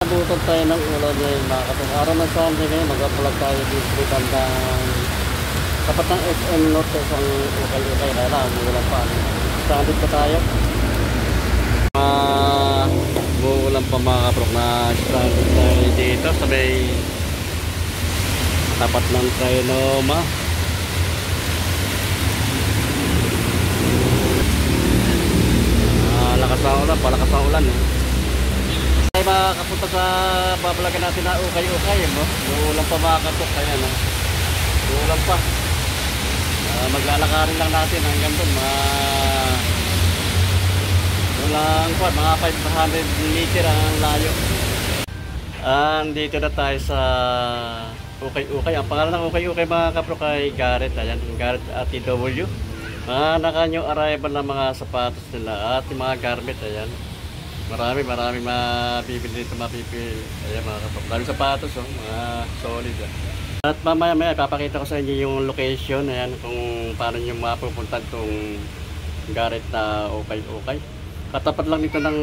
Nabutan tayo ng ulan ngayon mga kapatid. Araw ng Sunday ngayon, mag-vlog tayo dito bandang tapat ng SM North sa isang ukay-ukay. Kaya lang, ulan pa. Standard pa tayo. Ulan pa mga kaprok na standard tayo dito sa may tapat ng Trinoma. Lakas ng ulan, palakas ng ulan eh. Tayo makakapunta sa babalagan natin na ukay-ukay no? Ulan pa mga kaprok, kaya no? Ulan pa. Maglalakarin lang natin hanggang doon mga 500 meter ang layo. Dito na tayo sa ukay-ukay. Ang pangalan ng ukay-ukay mga kaprok ay Garrett. Ayan, Garrett at TW. Naka-new arrival ng mga sapatos nila at yung mga garment. Ayan, marami mabibili dito, mapipili. Ayan mga kaprok, dami sapatos mga solid. At mamaya papakita ko sa inyo yung location. Ayan, kung paano nyo mapupunta itong Garrett na ukay-ukay. Katapat lang dito ng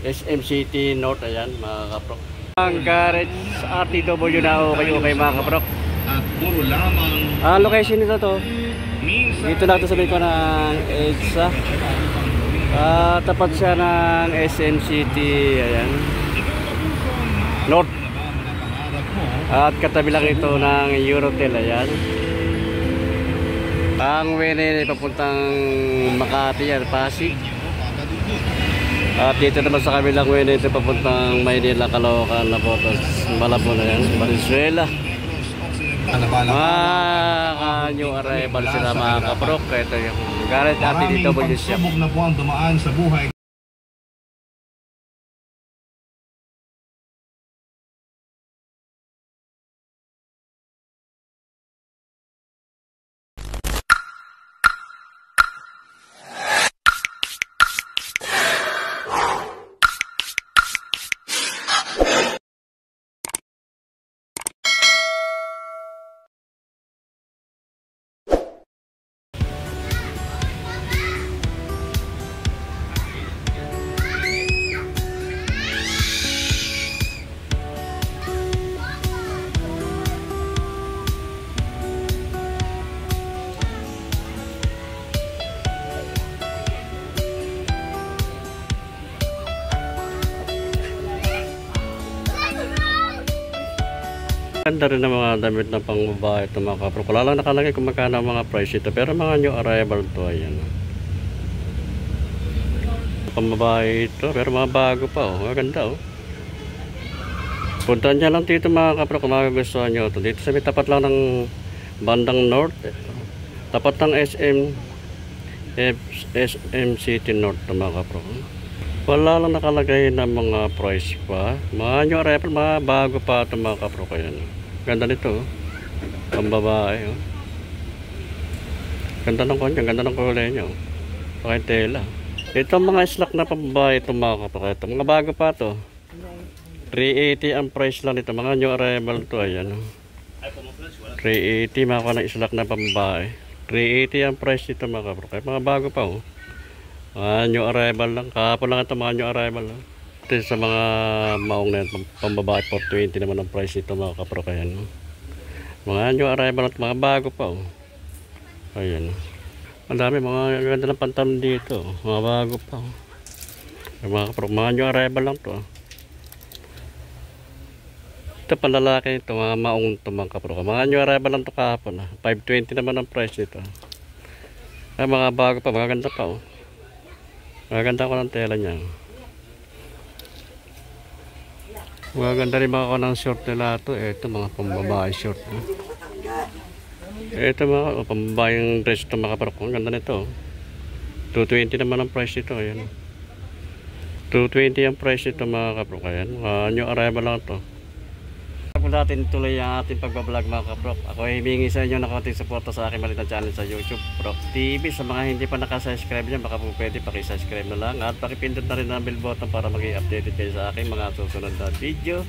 SM City North. Ayan mga kaprok, ang Garrett sa RTW na ukay-ukay mga kaprok. At puro lamang location nito to dito lang ito sa may ko ng EDSA. Tapat siya ng SM City. Ayan, North. At katabi lang ito ng Eurotel. Ayan, ang wene papuntang Makati yan, Pasig. At dito naman sa kabilang wene ito papuntang Maynila, Caloocan, Napotas, Malabon. Ayan, Valenzuela. New arrival sila mga kaprok. Ito yung Garrett at TW shop. Maraming na po ang dumaan sa buhay. Ganda rin ng mga damit na pang babae ito mga kaprok. Wala lang nakalagay kung magkano ang mga price ito, pero mga new arrival to. Ayan, pang babae ito, pero mga bago pa. Maganda puntahan nyo lang dito mga kaprok kung magugustuhan nyo ito. Dito sa may tapat lang ng bandang North, tapat ng SM City North mga kaprok. Wala lang nakalagay na mga price pa. Mga new arrival, mga bago pa ito mga kaprok. Ayan, ganda nito pambabae. Ganda ng kanya, ganda ng kulay nyo. Pakitela. Ito mga slack na pambabae ito mga kaprok. Ito mga bago pa ito. 380 ang price lang nito. Mga new arrival to. Ayan, 380 makakuha ng slack na pambabae. 380 ang price nito mga kaprok. Mga bago pa new arrival lang. Kahapon lang ito mga new arrival lang. Ito sa mga maong na pambabae, 420 naman ang price ito mga kaprok. Ayan, mga new arrival at mga bago pa. Ayan, ang dami mga ganda ng pantalon dito. Mga bago pa. Mga kaprok, mga new arrival lang to. Ito panlalaki ito, mga maong ito mga kaprok. Mga new arrival lang to kahapon. 520 naman ang price ito. Ay, mga bago pa, mga ganda pa. Maganda ko ng tela niya. Maganda rin mga ko ng short nila ito. Ito mga pambabae short. Ito mga pambabayang dress ito mga kaprok. Ang ganda nito. 220 naman ang price ito. Ayan, 220 ang price ito mga kaprok. Ayan, new arrival lang ito. Kung natin tuloy ang ating pagbablog mga kaprok, ako ay himingi sa inyo ng konting suporta sa aking maliit na channel sa YouTube, Prok TV. Sa mga hindi pa nakasubscribe dyan, baka po pwede pakisubscribe na lang at pakipindot na rin ang bell button para maging updated kayo sa aking mga susunod na video.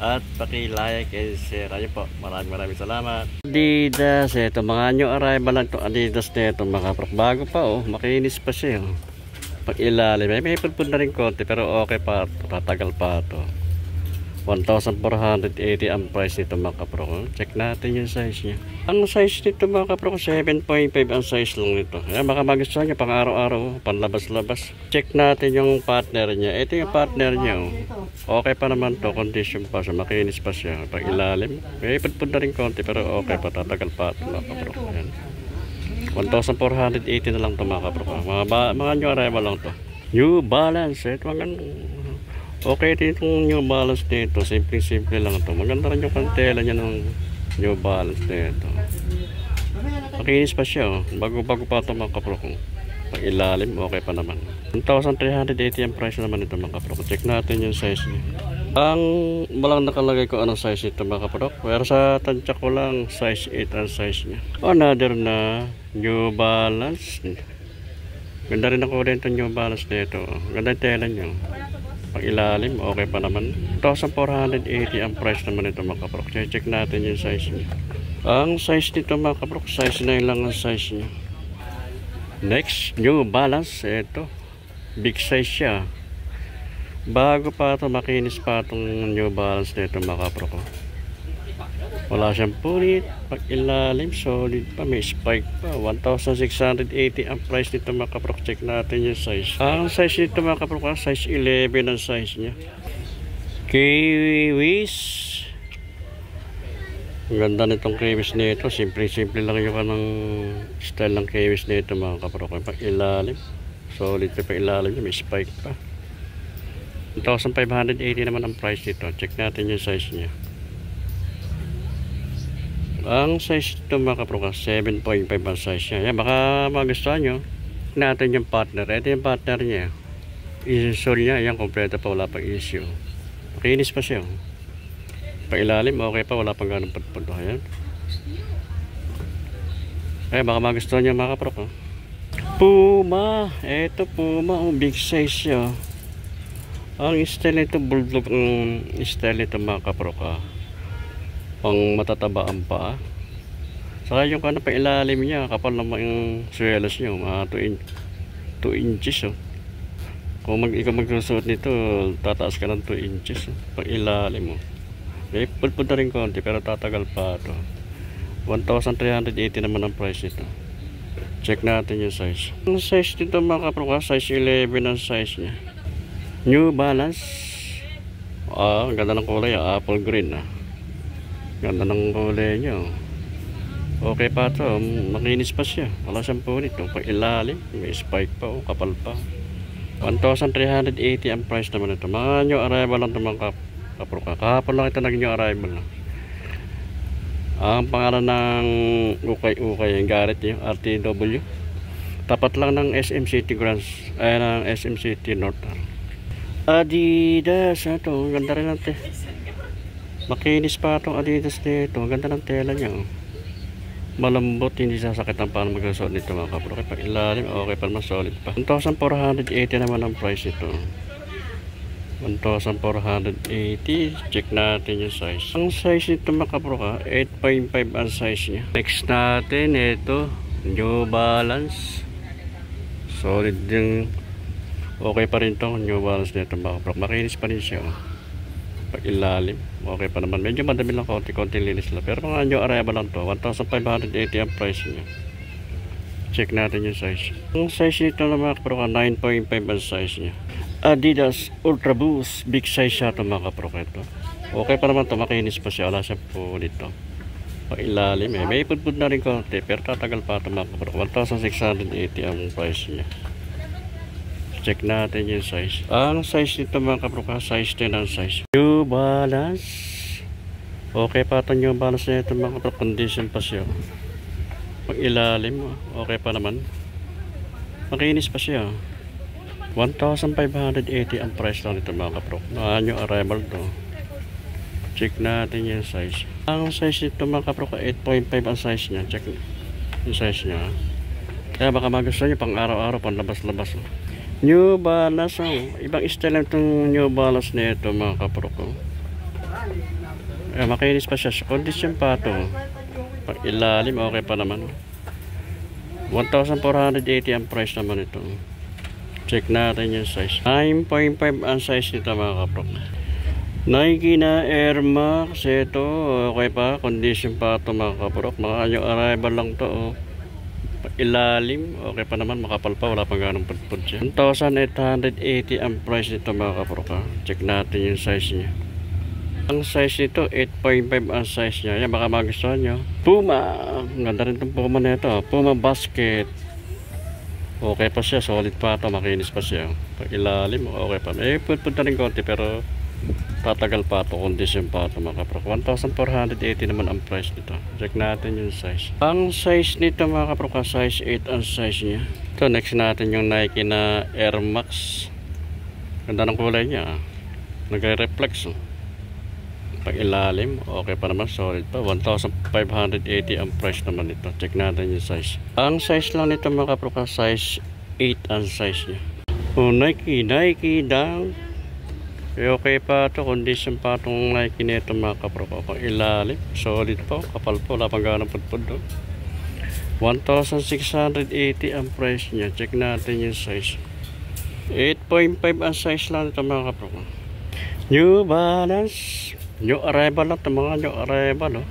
At paki-like and share. Ayun po, maraming salamat. Adidas, ito mga new arrival lang ito. Adidas na ito mga kaprok, bago pa makinis pa siya. Pag ilalim, may pulpul na rin konti pero okay pa ito, tatagal pa ito. 1,480 ang price nito mga kapro. Check natin yung size niya. Ang size nito mga kapro, 7.5 ang size lang nito. Ayan, baka magustuhan niya pang araw-araw, panlabas-labas. Check natin yung partner niya. Ito yung partner niya. Oh. Okay pa naman to, condition pa siya, makinis pa siya. Pag ilalim, may pulpul na rin konti pero okay pa, tatagal pa ito mga kapro. Ayan. 1,480 na lang ito mga kapro. Mga new arrival lang to. New Balance. Ito okay din itong New Balance nito. Simple lang ito. Maganda rin yung kantela niya ng New Balance nito. Makinis pa siya. Bago-bago pa ito mga kapro. Pag ilalim, okay pa naman. 1,380 ang price naman ito mga kapro. Check natin yung size niya. Ang walang nakalagay ko anong size ito mga kapro. Pero sa tansya ko lang, size 8 ang size niya. Another na New Balance. Ganda rin ako rin itong New Balance nito. Ganda yung tela niya. Pag ilalim, okay pa naman. 1,480 ang price naman ito mga kaprok. Check natin yung size niya. Ang size nito mga kaprok, size 9 lang ang size niya. Next, New Balance. Ito, big size siya. Bago pa ito, makinis pa itong New Balance nito mga kaprok. Wala siyang punit. Pag ilalim, solid pa. May spike pa. 1,680 ang price nito mga kaprok. Check natin yung size. Ang size nito mga kaprok, size 11 ang size niya. Kiwis. Ang ganda nitong kiwis nito. Simple lang yung kanang style ng kiwis nito mga kaprok. Pag ilalim, solid pa ilalim. May spike pa. 1,580 naman ang price nito. Check natin yung size niya. Ang size ito mga kaproka, 7.5 ang size niya. Yan, baka magustuhan nyo natin yung partner. Ito yung partner niya. Isol niya, yan, kompleto pa, wala pang issue. Makinis pa siya. Pag ilalim, okay pa, wala pang ganong pagpunto. Ayan. Ayan, baka magustuhan nyo mga kaproka. Puma. Ito Puma, big size siya. Ang style nito, bulldog ang style nito mga kaproka. Pang matataba ang paa. Saka yung pa ilalim niya, kapal naman yung swelas niya, mga 2 inches. Oh. Kung ikaw magsusuot nito, tataas ka ng 2 inches. Oh. Pag ilalim mo. May pulpul na rin konti, pero tatagal pa ito. 1,380 naman ang price nito. Check natin yung size. Ang size nito mga kaproka, size 11 ang size niya. New Balance. Ang ganda ng kulay, apple green. Ganda ng kulay niya. Okay pa ito. Makinis pa siya. Wala siyang punit. Pag ilalim, may spike pa. Kapal pa. 1,380 ang price naman ito. Mga new arrival lang ito mga kaproka. Kahapon lang ito nag-new arrival. Ang pangalan ng ukay-ukay, yung Garrett yung RTW. Tapat lang ng SM City Grants. Ay, ng SM City North. Adidas. Ito, ganda rin natin. Makinis pa itong Adidas nito. Ganda ng tela niya. Malambot, hindi sasakit ang paano magsusuot nito mga kapro. Pag ilalim, okay pa naman, solid pa. 1,480 naman ang price ito. 1,480. Check natin yung size. Ang size nito mga kapro, 8.5 ang size niya. Next natin, ito New Balance. Solid din. Okay pa rin itong New Balance nito mga kapro. Makinis pa rin siya. Pag ilalim, okay pa naman. Medyo madami lang, konti linis lang. Pero mga new arrival lang to. 1,580 ang price niya. Check natin yung size. Ang size nito na mga kaproka, 9.5 ang size niya. Adidas Ultra Boost. Big size siya ito mga kaproka ito. Okay pa naman to, makinis pa siya. Wala siya po dito. Pag ilalim, may pudpud na rin konti. Pero tatagal pa ito mga kaproka. 1,680 ang price niya. Check natin yung size. Ang size nito mga kaproka, size 10 ang size. New Balance. Okay pa ito New Balance na ito mga kaproka. Condition pa siya. Pag ilalim, okay pa naman. Makinis pa siya. 1,580 ang price lang nito mga kaproka. New arrival to. Check natin yung size. Ang size nito mga kaproka, 8.5 ang size niya. Check yung size niya. Kaya baka magustuhan niyo pang araw-araw, pang labas-labas. New Balance, ibang style lang itong New Balance na ito mga kaproko. Makinis pa siya. Condition pa ito. Pag ilalim, okay pa naman. 1,480 ang price naman ito. Check natin yung size. 9.5 ang size nito mga kaprok. Nike na Air Max. Ito, okay pa. Condition pa ito mga kaprok. Mga yung arrival lang to. Oh. Ilalim. Okay pa naman. Makapal pa. Wala pang ganong pudpud siya. 1,880 ang price nito mga kaprok. Ha. Check natin yung size niya. Ang size nito, 8.5 ang size niya. Yan, baka magustuhan nyo. Puma. Ang ganda rin itong Puma na ito. Puma Basket. Okay pa siya. Solid pa ito. Makinis pa siya. Pag ilalim, okay pa. Pudpud na rin konti pero tatagal pa ito, condition pa ito mga kaprok. 1,480 naman ang price nito. Check natin yung size. Ang size nito mga kaprok, size 8 ang size niya. Ito, next natin yung Nike na Air Max. Ganda ng kulay niya. Nagre-reflex. Pag ilalim, okay pa naman, solid pa. 1,580 ang price naman nito. Check natin yung size. Ang size lang nito mga kaprok, size 8 ang size niya. Oh, Nike down. Okay pa ito, condition pa itong Nike nito mga kaprok. Pang ilalim, solid pa, kapal pa, wala pang ganang pudpud. 1,680 ang price niya. Check natin yung size. 8.5 ang size lang ito mga kaprok. New Balance, new arrival lang ito mga new arrival.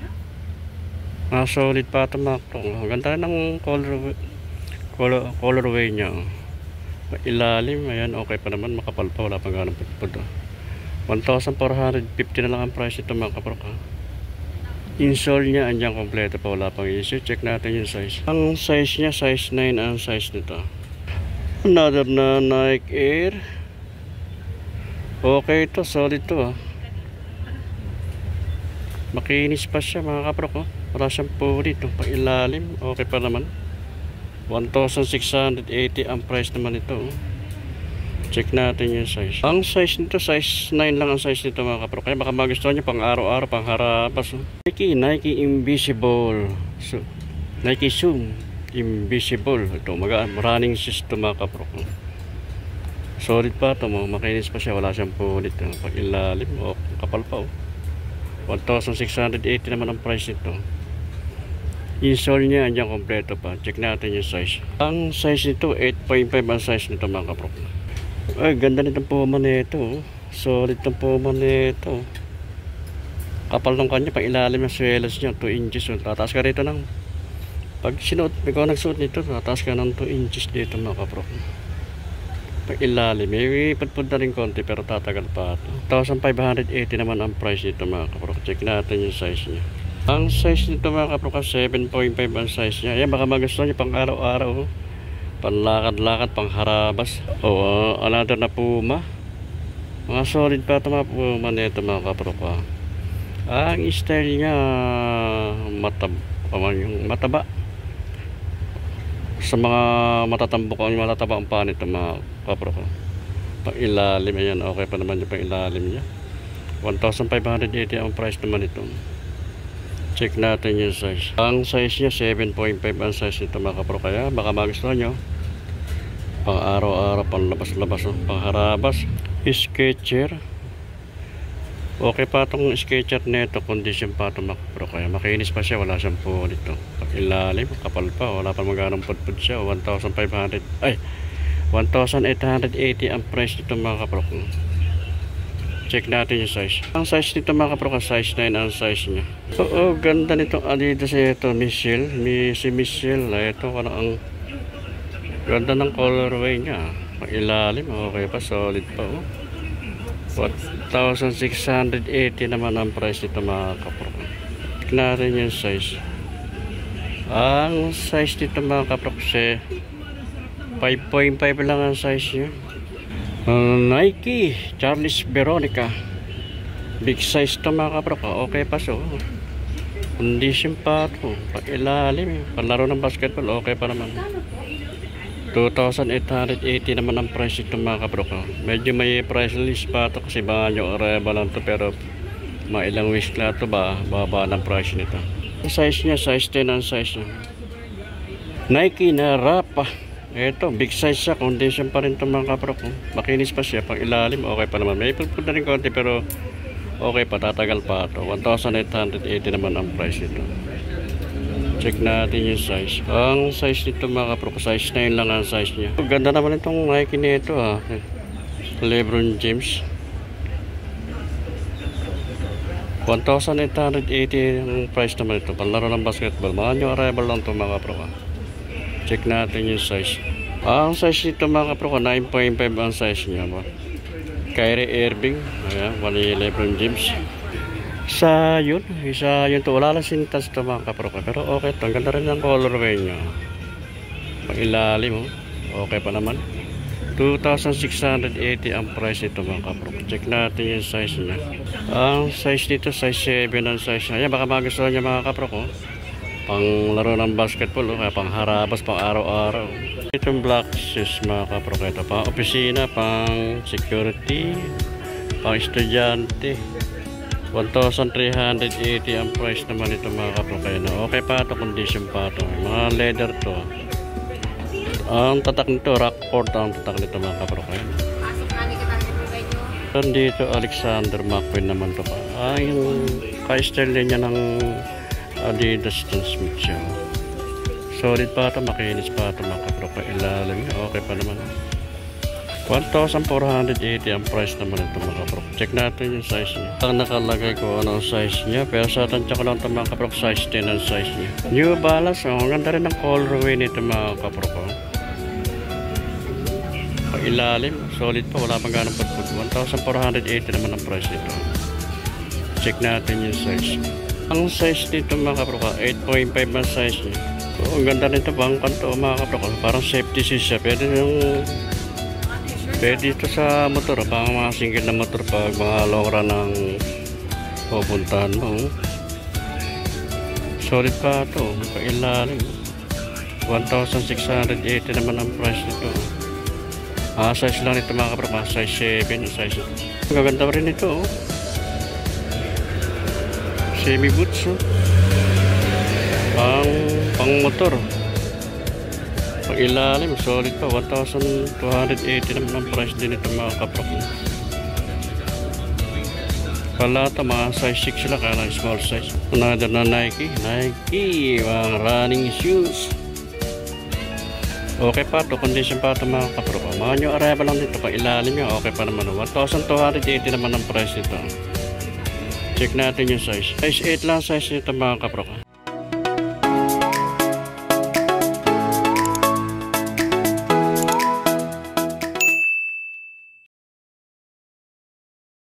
Solid pa ito mga kaprok. Ganda ng colorway niya. Ilalim, ayan, okay pa naman, makapal pa, wala pang ganang pudpud. 1,450 na lang ang price ito mga kaprok. Insole niya, andyan kompleto pa, wala pang issue. Check natin yung size. Ang size niya, size 9 ang size nito. Another na Nike Air. Okay ito, solid to. Makinis pa siya mga kaprok. Wala siyang puri ito, pang ilalim, okay pa naman. 1,680 ang price naman ito. Check natin yung size. Ang size nito, size 9 lang ang size nito mga kaprok. Kaya baka magustuhan nyo pang araw-araw, pang harapas. Nike Invisible. So, Nike Zoom Invisible. Ito, running shoes ito mga kaprok. Solid pa ito mo. Makinis pa siya. Wala siyang pulit. Pag ilalim, kapal pa. 1,680 naman ang price nito. Insole niya, andyan kompleto pa. Check natin yung size. Ang size nito, 8.5 ang size nito mga kaprok. Ay, ganda nitong Puma nito. Solid ng Puma nito. Kapal ng kanya, pang ilalim ng swelas niya, 2 inches. Tataas ka rito ng, pag sinuot, ikaw nagsuot nito, tataas ka ng 2 inches dito mga kaprok. Pag ilalim, may pudpud na rin konti pero tatagal pa ito. 1,580 naman ang price nito mga kaprok. Check natin yung size niya. Ang size nito mga kaprok, 7.5 ang size niya. Ayan, baka magustuhan niyo pang araw-araw. Panlakad-lakad, pang harabas. Another na Puma. Mga solid pa ito mga Puma nito mga kaprok. Ang style niya mataba. Sa mga matatambok ang matataba ang pan ito mga kaprok. Pang ilalim, ayan, okay pa naman yung pang ilalim niya. 1,580 ang price naman ito. Check natin yung size. Ang size niya 7.5 ang size nito mga kaprok. Kaya baka magustuhan nyo. Pang araw-araw, pang labas-labas, pang harabas. Sketcher. Okay pa itong Sketcher nito. Condition pa ito mga kaprok. Kaya makinis pa siya. Wala siyang pulit. Pag ilalim, kapal pa. Wala pa maganong pudpud siya. 1,880 ang price nito mga kaprok. Check natin yung size. Ang size nito mga kaprok, size 9 ang size niya. Oo, ganda nitong Adidas ito, Michelle. Si Michelle. Ito, ang ganda ng colorway niya. Pag ilalim, okay pa, solid pa. 1,680 naman ang price nito mga kaprok. Check natin yung size. Ang size nito mga kaprok, 5.5 lang ang size niya. Nike Charles Veronica, big size to mga kaprok. Okay pa so. Condition pa ito. Pag ilalim, palaro ng basketball, okay pa naman. 2,880 naman ang price ito mga kaprok. Medyo may price list pa ito kasi baka nyo arrival lang ito, pero mga ilang weeks na ito baba ng price nito. Ang size niya, size 10 ang size niya. Nike na Rapa. Ito, big size siya. Condition pa rin ito mga kaprok. Makinis pa siya. Pag ilalim, okay pa naman. May pulpul na rin konti pero okay pa. Tatagal pa ito. 1,880 naman ang price nito. Check natin yung size. Ang size nito mga kapro, size 9 lang ang size niya. Ganda naman itong Nike nito ha. LeBron James. 1,880 ang price naman ito. Panlaro ng basketball. Mga new arrival lang ito mga kapro. Check natin yung size. Ang size nito mga kapro, 9.5 ang size niya. Kyrie Irving. Ayan, wali LeBron James. Isa yun to, wala lang sintas to mga kapro, pero okay to, ang ganda rin ng colorway nya. Pang ilalim okay pa naman. 2,680 ang price nito mga kapro. Check natin yung size nya. Ang size nito size 7 ang size nya. Yan, baka magustuhan nya mga kapro ko, pang laro ng basketball kaya pang harabas, pang araw-araw. Itong black shoes mga kapro, ito pang opisina, pang security, pang estudyante. 1,380 ang price naman ito mga kapro. Kaya na okay pa ito, condition pa ito. Mga leather to. Ang tatak nito, Rockport ang tatak nito mga kapro. Kaya dito Alexander McQueen naman to pa. Yung ka-style niya ng Adidas Stan Smith siya. Solid pa ito, makinis pa ito mga kapro. Ilalim, okay pa naman. 1,480 ang price naman ito mga kapro. Check natin yung size niya. Ang nakalagay ko anong size niya, pero sa tansya ko lang ito mga kapro, size 10 ang size niya. New Balance, ang ganda rin ng colorway nito mga kapro ko. Pag ilalim, solid pa, wala pang ganang putput. 1,480 naman ang price nito. Check natin yung size. Ang size nito mga kapro ko, 8.5 ang size niya. So, ang ganda nito pang kanto mga kapro ko. Parang safety shoes siya. Pwede ito sa motor, pang mga single na motor pag mga long run ng pupuntahan mo. Solid pa ito, pailalim. 1,680 naman ang price nito. Size lang nito mga kapro, size 7 size. Ang gaganda rin ito. Semi boots. Pang motor. Pag ilalim, solid pa, 1,280 naman ang price din ito mga kapro. Palata, mga size 6 sila, kaya lang small size. Another na Nike, mga running shoes. Okay pa ito, condition pa ito mga kapro. Mga new arrival lang dito, pag ilalim nyo, okay pa naman. 1,280 naman ang price nito. Check natin yung size. Size 8 lang size nito mga kapro.